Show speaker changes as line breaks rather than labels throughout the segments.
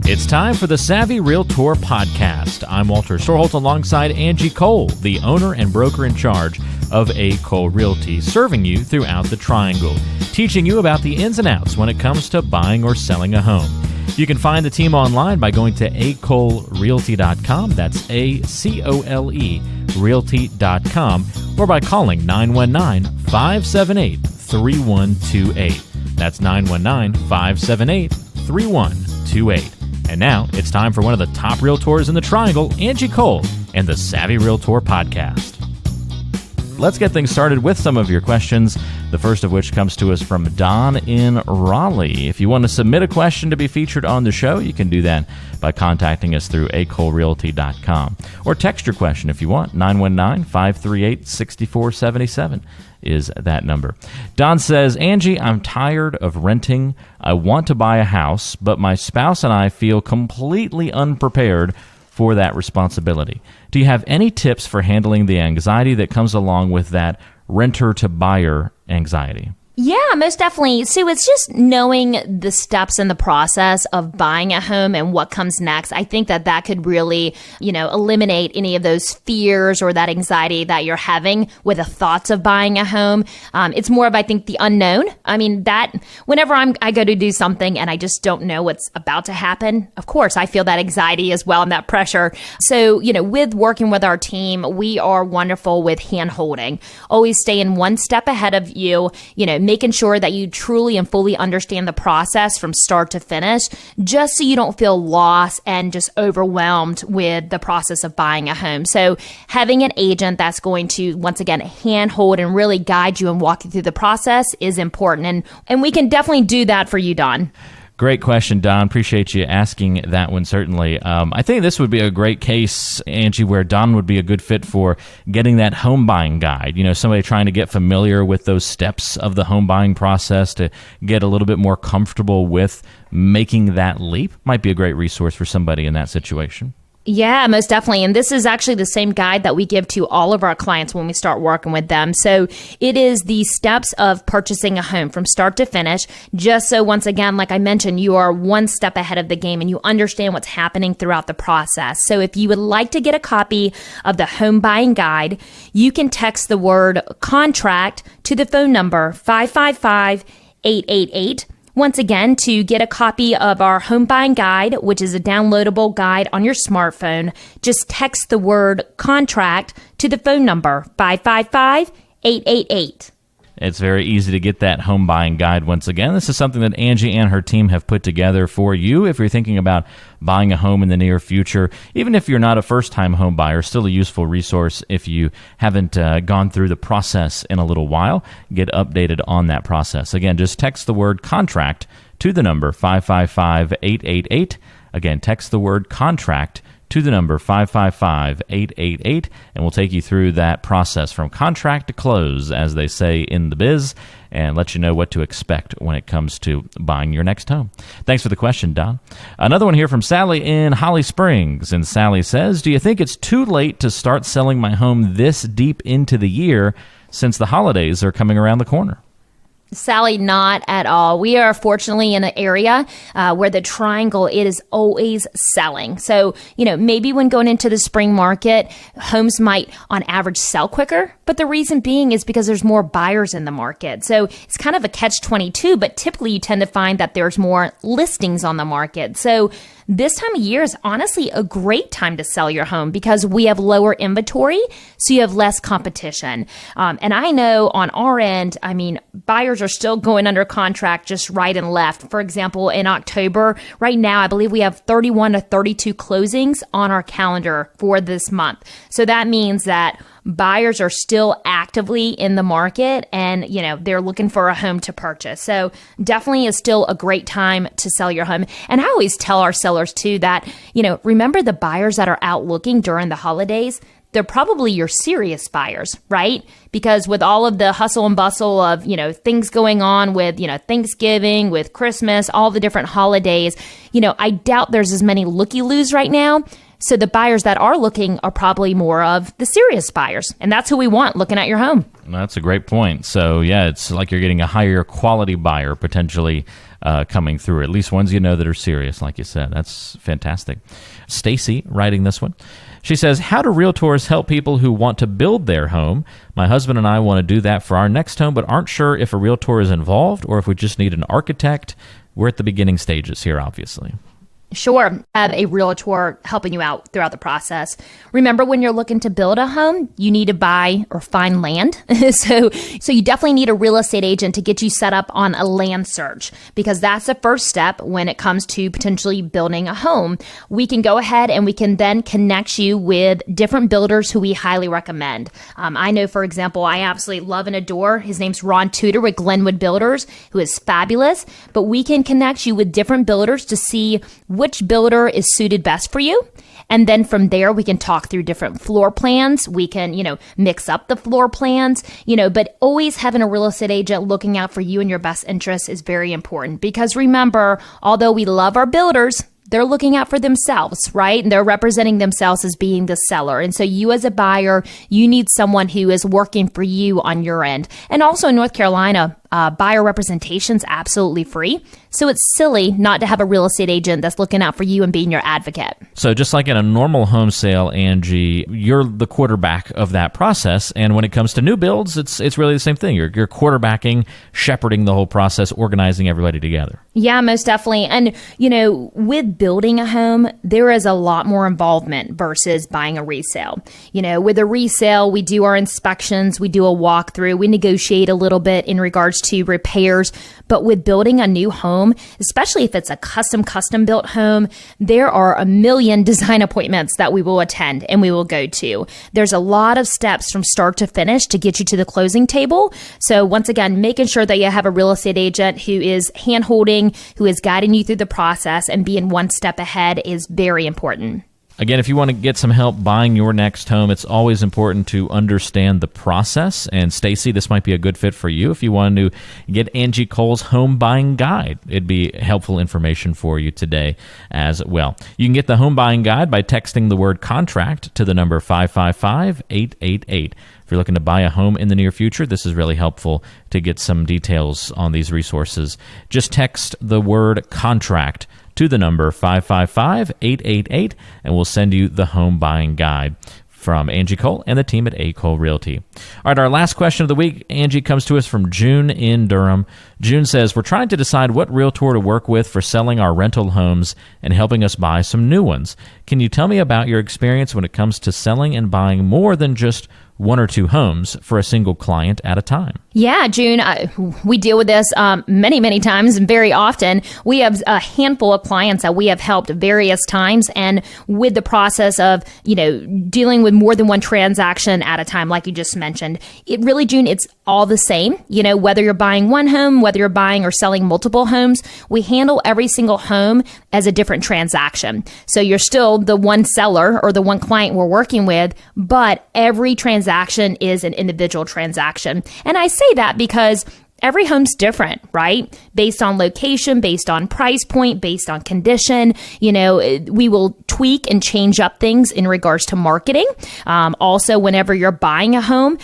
It's time for the Savvy Realtor Podcast. I'm Walter Storholt alongside Angie Cole, the owner and broker in charge of A. Cole Realty, serving you throughout the Triangle, teaching you about the ins and outs when it comes to buying or selling a home. You can find the team online by going to acolerealty.com. That's A-C-O-L-E realty.com, or by calling 919-578-3128. That's 919-578-3128. And now it's time for one of the top realtors in the Triangle, Angie Cole, and the Savvy Realtor Podcast. Let's get things started with some of your questions, the first of which comes to us from Don in Raleigh. If you want to submit a question to be featured on the show, you can do that by contacting us through acolerealty.com. Or text your question if you want. 919-538-6477 is that number. Don says, Angie, I'm tired of renting. I want to buy a house, but my spouse and I feel completely unprepared for that responsibility. Do you have any tips for handling the anxiety that comes along with that renter to buyer anxiety?
Yeah, most definitely. So it's just knowing the steps in the process of buying a home and what comes next. I think that could really, eliminate any of those fears or that anxiety that you're having with the thoughts of buying a home. It's more of, I think, the unknown. I mean, that whenever I go to do something and I just don't know what's about to happen, of course, I feel that anxiety as well and that pressure. So, with working with our team, we are wonderful with hand holding, always staying one step ahead of you, making sure that you truly and fully understand the process from start to finish, just so you don't feel lost and just overwhelmed with the process of buying a home. So having an agent that's going to, once again, handhold and really guide you and walk you through the process is important. And we can definitely do that for you, Don.
Great question, Don. Appreciate you asking that one, certainly. I think this would be a great case, Angie, where Don would be a good fit for getting that home buying guide. Somebody trying to get familiar with those steps of the home buying process to get a little bit more comfortable with making that leap. Might be a great resource for somebody in that situation.
Yeah, most definitely. And this is actually the same guide that we give to all of our clients when we start working with them. So it is the steps of purchasing a home from start to finish, just so, once again, like I mentioned, you are one step ahead of the game and you understand what's happening throughout the process. So if you would like to get a copy of the home buying guide, you can text the word contract to the phone number 555-888. Once again, to get a copy of our home buying guide, which is a downloadable guide on your smartphone, just text the word contract to the phone number 555-888.
It's very easy to get that home buying guide once again. This is something that Angie and her team have put together for you if you're thinking about buying a home in the near future. Even if you're not a first-time home buyer, still a useful resource if you haven't gone through the process in a little while. Get updated on that process. Again, just text the word contract to the number 555-888. Again, text the word contract to the number 555-888, and we'll take you through that process from contract to close, as they say in the biz, and let you know what to expect when it comes to buying your next home. Thanks for the question, Don. Another one here from Sally in Holly Springs, and Sally says, do you think it's too late to start selling my home this deep into the year since the holidays are coming around the corner?
Sally, not at all. We are fortunately in an area where the Triangle, it is always selling. So, maybe when going into the spring market, homes might on average sell quicker. But the reason being is because there's more buyers in the market. So it's kind of a catch-22, but typically you tend to find that there's more listings on the market. So this time of year is honestly a great time to sell your home because we have lower inventory, so you have less competition. And I know on our end, buyers are still going under contract just right and left. For example, in October, right now, I believe we have 31 to 32 closings on our calendar for this month. So that means that buyers are still actively in the market and, they're looking for a home to purchase. So definitely is still a great time to sell your home. And I always tell our sellers too that, remember the buyers that are out looking during the holidays, they're probably your serious buyers, right? Because with all of the hustle and bustle of, things going on with, Thanksgiving, with Christmas, all the different holidays, I doubt there's as many looky-loos right now. So the buyers that are looking are probably more of the serious buyers. And that's who we want looking at your home.
That's a great point. So, yeah, it's like you're getting a higher quality buyer potentially coming through, or at least ones you know that are serious, like you said. That's fantastic. Stacy writing this one. She says, how do realtors help people who want to build their home? My husband and I want to do that for our next home, but aren't sure if a realtor is involved or if we just need an architect. We're at the beginning stages here, obviously.
Sure. Have a realtor helping you out throughout the process. Remember, when you're looking to build a home, you need to buy or find land. So you definitely need a real estate agent to get you set up on a land search, because that's the first step when it comes to potentially building a home. We can go ahead and we can then connect you with different builders who we highly recommend. I know, for example, I absolutely love and adore. His name's Ron Tudor with Glenwood Builders, who is fabulous. But we can connect you with different builders to see which builder is suited best for you. And then from there, we can talk through different floor plans. We can, mix up the floor plans, but always having a real estate agent looking out for you and your best interests is very important. Because remember, although we love our builders, they're looking out for themselves, right? And they're representing themselves as being the seller. And so you as a buyer, you need someone who is working for you on your end. And also in North Carolina, buyer representation is absolutely free. So it's silly not to have a real estate agent that's looking out for you and being your advocate.
So just like in a normal home sale, Angie, you're the quarterback of that process. And when it comes to new builds, it's really the same thing. You're quarterbacking, shepherding the whole process, organizing everybody together.
Yeah, most definitely. And, with building a home, there is a lot more involvement versus buying a resale. With a resale, we do our inspections, we do a walkthrough, we negotiate a little bit in regards to repairs. But with building a new home, especially if it's a custom built home, there are a million design appointments that we will attend and we will go to. There's a lot of steps from start to finish to get you to the closing table. So once again, making sure that you have a real estate agent who is hand-holding, who is guiding you through the process and being one step ahead is very important.
Again, if you want to get some help buying your next home, it's always important to understand the process. And Stacy, this might be a good fit for you if you want to get Angie Cole's home buying guide. It'd be helpful information for you today as well. You can get the home buying guide by texting the word contract to the number 555-888. If you're looking to buy a home in the near future, this is really helpful to get some details on these resources. Just text the word contract to the number 555-888, and we'll send you the home buying guide from Angie Cole and the team at A. Cole Realty. All right, our last question of the week, Angie, comes to us from June in Durham. June says, we're trying to decide what realtor to work with for selling our rental homes and helping us buy some new ones. Can you tell me about your experience when it comes to selling and buying more than just one or two homes for a single client at a time?
Yeah, June, we deal with this many, many times and very often. We have a handful of clients that we have helped various times, and with the process of, dealing with more than one transaction at a time, like you just mentioned, it really, June, it's all the same. Whether you're buying one home, whether you're buying or selling multiple homes, we handle every single home as a different transaction. So you're still the one seller or the one client we're working with, but every transaction is an individual transaction. And I say that because every home's different, right? Based on location, based on price point, based on condition. We will tweak and change up things in regards to marketing. Also, whenever you're buying a home,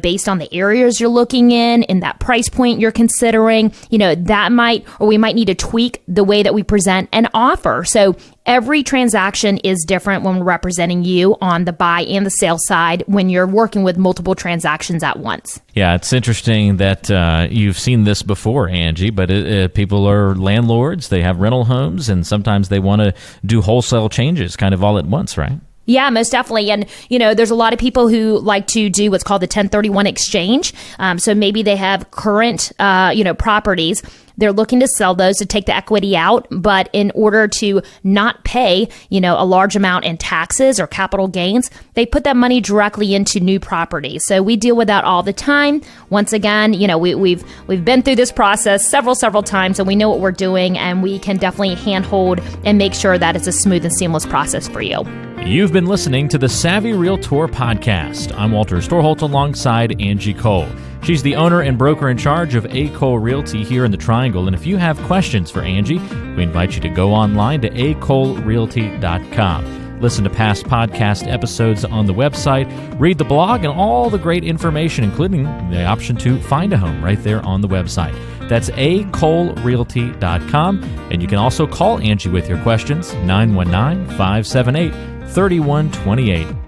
based on the areas you're looking in that price point you're considering, we might need to tweak the way that we present an offer. So every transaction is different when we're representing you on the buy and the sale side when you're working with multiple transactions at once.
Yeah, it's interesting that you've seen this before, Angie, but people are landlords. They have rental homes, and sometimes they want to do wholesale changes kind of all at once, right?
Yeah, most definitely. And, there's a lot of people who like to do what's called the 1031 exchange. So maybe they have current, properties. They're looking to sell those to take the equity out, but in order to not pay, a large amount in taxes or capital gains, they put that money directly into new property. So we deal with that all the time. Once again, we've been through this process several times, and we know what we're doing, and we can definitely handhold and make sure that it's a smooth and seamless process for you.
You've been listening to the Savvy Realtor podcast. I'm Walter Storholt alongside Angie Cole. She's the owner and broker in charge of A. Cole Realty here in the Triangle. And if you have questions for Angie, we invite you to go online to acolerealty.com. Listen to past podcast episodes on the website, read the blog, and all the great information, including the option to find a home right there on the website. That's acolerealty.com. And you can also call Angie with your questions, 919-578-3128.